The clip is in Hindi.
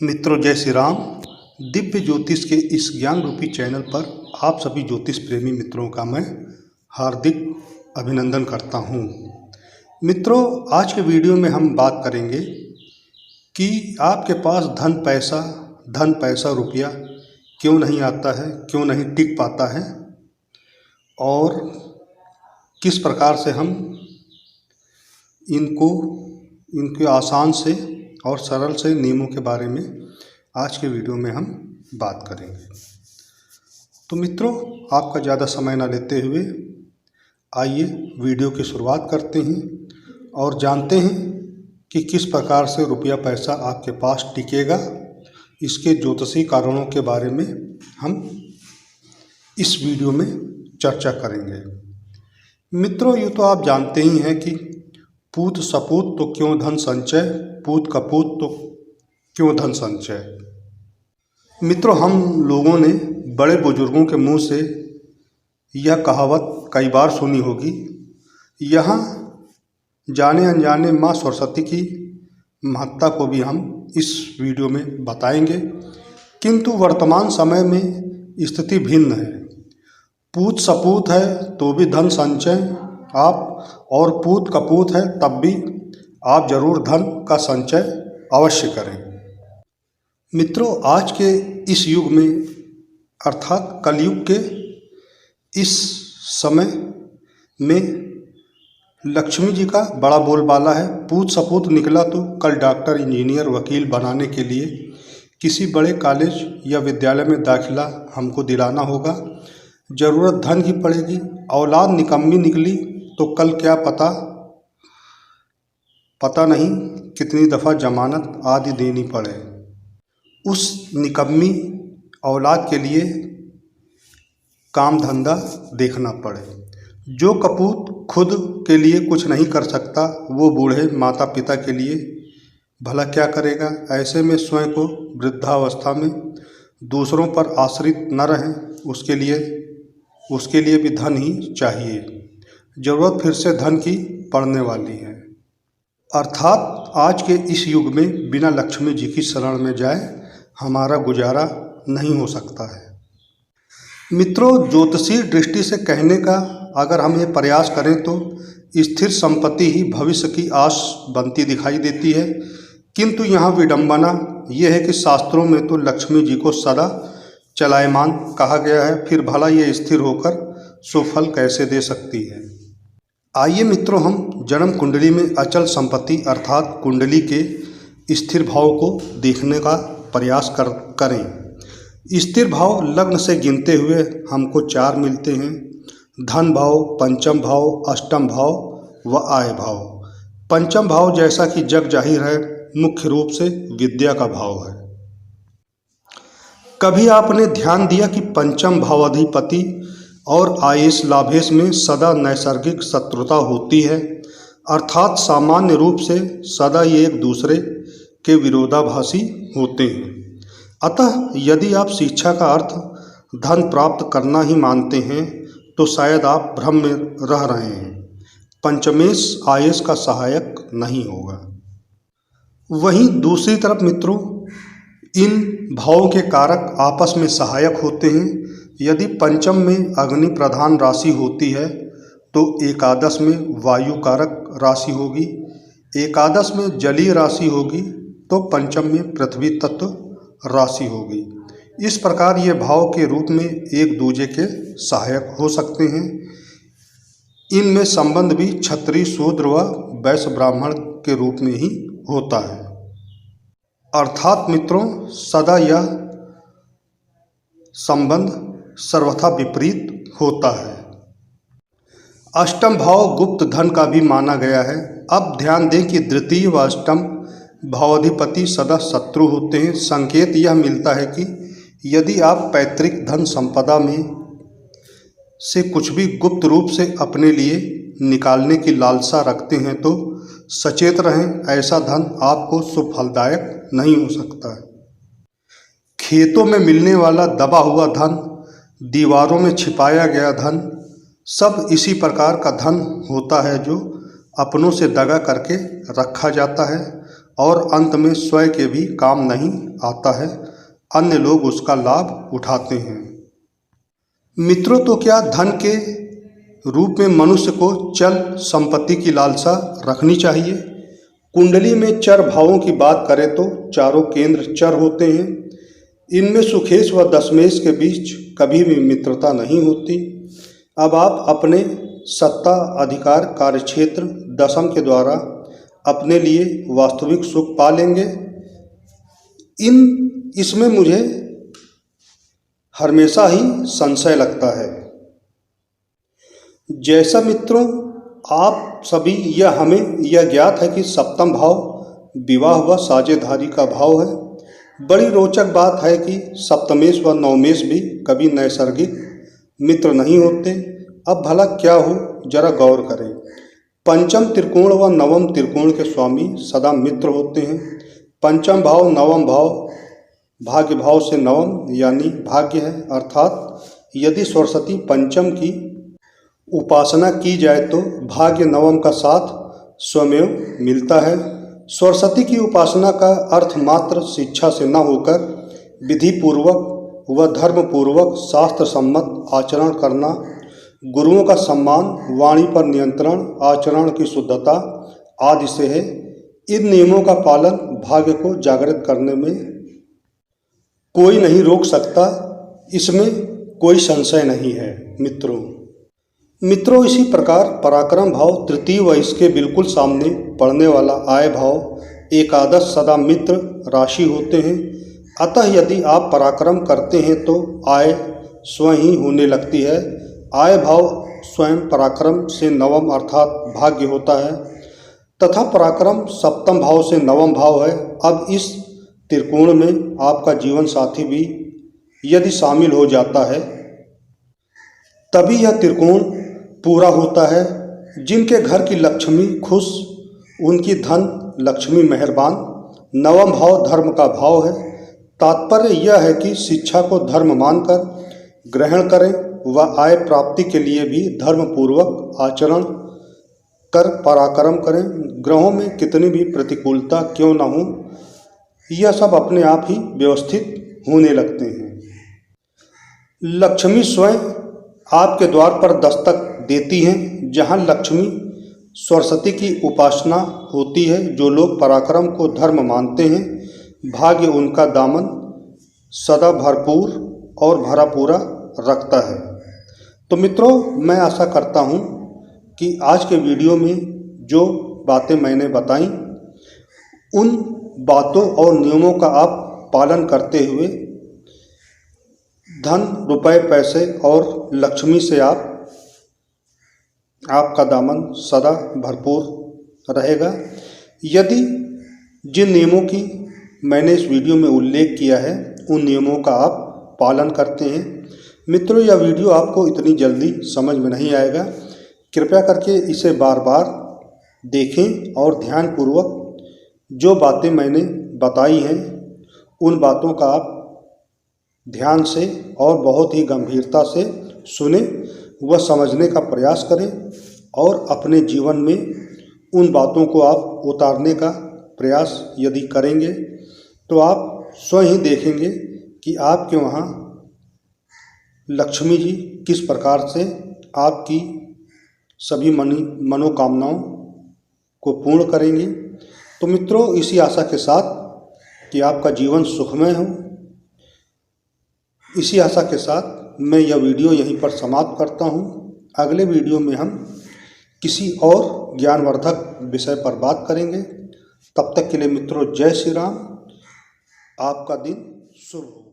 मित्रों, जय श्री राम। दिव्य ज्योतिष के इस ज्ञान रूपी चैनल पर आप सभी ज्योतिष प्रेमी मित्रों का मैं हार्दिक अभिनंदन करता हूं। मित्रों, आज के वीडियो में हम बात करेंगे कि आपके पास धन पैसा रुपया क्यों नहीं आता है, क्यों नहीं टिक पाता है और किस प्रकार से हम इनके आसान से और सरल से नियमों के बारे में आज के वीडियो में हम बात करेंगे। तो मित्रों, आपका ज़्यादा समय ना लेते हुए आइए वीडियो की शुरुआत करते हैं और जानते हैं कि किस प्रकार से रुपया पैसा आपके पास टिकेगा। इसके ज्योतिषी कारणों के बारे में हम इस वीडियो में चर्चा करेंगे। मित्रों, ये तो आप जानते ही हैं कि पूत सपूत तो क्यों धन संचय, पूत कपूत तो क्यों धन संचय। मित्रों, हम लोगों ने बड़े बुजुर्गों के मुंह से यह कहावत कई बार सुनी होगी। यहाँ जाने अनजाने माँ सरस्वती की महत्ता को भी हम इस वीडियो में बताएंगे, किंतु वर्तमान समय में स्थिति भिन्न है। पूत सपूत है तो भी धन संचय आप, और पूत कपूत है तब भी आप जरूर धन का संचय अवश्य करें। मित्रों, आज के इस युग में अर्थात कलयुग के इस समय में लक्ष्मी जी का बड़ा बोलबाला है। पूत सपूत निकला तो कल डॉक्टर, इंजीनियर, वकील बनाने के लिए किसी बड़े कॉलेज या विद्यालय में दाखिला हमको दिलाना होगा। ज़रूरत धन की पड़ेगी। औलाद निकम्मी निकली तो कल क्या पता नहीं कितनी दफ़ा जमानत आदि देनी पड़े। उस निकम्मी औलाद के लिए काम धंधा देखना पड़े। जो कपूत खुद के लिए कुछ नहीं कर सकता, वो बूढ़े माता पिता के लिए भला क्या करेगा। ऐसे में स्वयं को वृद्धावस्था में दूसरों पर आश्रित न रहें, उसके लिए भी धन ही चाहिए। ज़रूरत फिर से धन की पड़ने वाली है। अर्थात आज के इस युग में बिना लक्ष्मी जी की शरण में जाए हमारा गुजारा नहीं हो सकता है। मित्रों, ज्योतिषीय दृष्टि से कहने का अगर हम ये प्रयास करें तो स्थिर संपत्ति ही भविष्य की आस बनती दिखाई देती है, किंतु यहाँ विडंबना यह है कि शास्त्रों में तो लक्ष्मी जी को सदा चलायमान कहा गया है, फिर भला ये स्थिर होकर सुफल कैसे दे सकती है। आइए मित्रों, हम जन्म कुंडली में अचल संपत्ति अर्थात कुंडली के स्थिर भाव को देखने का प्रयास करें। स्थिर भाव लग्न से गिनते हुए हमको 4 मिलते हैं: धन भाव, पंचम भाव, अष्टम भाव व आय भाव। पंचम भाव जैसा कि जग जाहिर है मुख्य रूप से विद्या का भाव है। कभी आपने ध्यान दिया कि पंचम भावाधिपति और आयेश लाभेश में सदा नैसर्गिक शत्रुता होती है, अर्थात सामान्य रूप से सदा ये एक दूसरे के विरोधाभासी होते हैं। अतः यदि आप शिक्षा का अर्थ धन प्राप्त करना ही मानते हैं तो शायद आप भ्रम में रह रहे हैं। पंचमेश आयेश का सहायक नहीं होगा। वहीं दूसरी तरफ मित्रों, इन भावों के कारक आपस में सहायक होते हैं। यदि पंचम में अग्नि प्रधान राशि होती है तो एकादश में वायु कारक राशि होगी, एकादश में जलीय राशि होगी तो पंचम में पृथ्वी तत्व राशि होगी। इस प्रकार ये भाव के रूप में एक दूसरे के सहायक हो सकते हैं। इनमें संबंध भी क्षत्रिय, शूद्र व वैश्य ब्राह्मण के रूप में ही होता है। अर्थात मित्रों, सदा यह संबंध सर्वथा विपरीत होता है। अष्टम भाव गुप्त धन का भी माना गया है। अब ध्यान दें कि द्वितीय व अष्टम भावाधिपति सदा शत्रु होते हैं। संकेत यह मिलता है कि यदि आप पैतृक धन संपदा में से कुछ भी गुप्त रूप से अपने लिए निकालने की लालसा रखते हैं तो सचेत रहें, ऐसा धन आपको सुफलदायक नहीं हो सकता है। खेतों में मिलने वाला दबा हुआ धन, दीवारों में छिपाया गया धन, सब इसी प्रकार का धन होता है जो अपनों से दगा करके रखा जाता है और अंत में स्वयं के भी काम नहीं आता है, अन्य लोग उसका लाभ उठाते हैं। मित्रों, तो क्या धन के रूप में मनुष्य को चल संपत्ति की लालसा रखनी चाहिए? कुंडली में चर भावों की बात करें तो चारों केंद्र चर होते हैं। इनमें सुखेश व दशमेश के बीच कभी भी मित्रता नहीं होती। अब आप अपने सत्ता, अधिकार, कार्यक्षेत्र दशम के द्वारा अपने लिए वास्तविक सुख पा लेंगे। इसमें मुझे हमेशा ही संशय लगता है। जैसा मित्रों आप सभी हमें यह ज्ञात है कि सप्तम भाव विवाह व साझेदारी का भाव है। बड़ी रोचक बात है कि सप्तमेश व नवमेश भी कभी नैसर्गिक मित्र नहीं होते। अब भला क्या हो, जरा गौर करें। पंचम त्रिकोण व नवम त्रिकोण के स्वामी सदा मित्र होते हैं। पंचम भाव नवम भाव भाग्य भाव से नवम यानी भाग्य है, अर्थात यदि सरस्वती पंचम की उपासना की जाए तो भाग्य नवम का साथ स्वयं मिलता है। सरस्वती की उपासना का अर्थ मात्र शिक्षा से न होकर विधि पूर्वक व धर्म पूर्वक शास्त्र सम्मत आचरण करना, गुरुओं का सम्मान, वाणी पर नियंत्रण, आचरण की शुद्धता आदि से है। इन नियमों का पालन भाग्य को जागृत करने में कोई नहीं रोक सकता, इसमें कोई संशय नहीं है। मित्रों इसी प्रकार पराक्रम भाव तृतीय व इसके बिल्कुल सामने पड़ने वाला आय भाव एकादश सदा मित्र राशि होते हैं। अतः यदि आप पराक्रम करते हैं तो आय स्वयं ही होने लगती है। आय भाव स्वयं पराक्रम से नवम अर्थात भाग्य होता है तथा पराक्रम सप्तम भाव से नवम भाव है। अब इस त्रिकोण में आपका जीवन साथी भी यदि शामिल हो जाता है तभी यह त्रिकोण पूरा होता है। जिनके घर की लक्ष्मी खुश, उनकी धन लक्ष्मी मेहरबान। नवम भाव धर्म का भाव है। तात्पर्य यह है कि शिक्षा को धर्म मानकर ग्रहण करें व आय प्राप्ति के लिए भी धर्म पूर्वक आचरण कर पराक्रम करें। ग्रहों में कितनी भी प्रतिकूलता क्यों न हो, यह सब अपने आप ही व्यवस्थित होने लगते हैं। लक्ष्मी स्वयं आपके द्वार पर दस्तक देती हैं। जहाँ लक्ष्मी सरस्वती की उपासना होती है, जो लोग पराक्रम को धर्म मानते हैं, भाग्य उनका दामन सदा भरपूर और भरा पूरा रखता है। तो मित्रों, मैं आशा करता हूँ कि आज के वीडियो में जो बातें मैंने बताई, उन बातों और नियमों का आप पालन करते हुए धन, रुपए, पैसे और लक्ष्मी से आपका दामन सदा भरपूर रहेगा। यदि जिन नियमों की मैंने इस वीडियो में उल्लेख किया है, उन नियमों का आप पालन करते हैं। मित्रों, यह वीडियो आपको इतनी जल्दी समझ में नहीं आएगा। कृपया करके इसे बार बार देखें और ध्यानपूर्वक जो बातें मैंने बताई हैं, उन बातों का आप ध्यान से और बहुत ही गंभीरता से सुने व समझने का प्रयास करें और अपने जीवन में उन बातों को आप उतारने का प्रयास यदि करेंगे तो आप स्वयं ही देखेंगे कि आपके वहाँ लक्ष्मी जी किस प्रकार से आपकी सभी मनोकामनाओं को पूर्ण करेंगे। तो मित्रों, इसी आशा के साथ कि आपका जीवन सुखमय हो, इसी आशा के साथ मैं यह वीडियो यहीं पर समाप्त करता हूँ। अगले वीडियो में हम किसी और ज्ञानवर्धक विषय पर बात करेंगे। तब तक के लिए मित्रों, जय श्री राम। आपका दिन शुभ हो।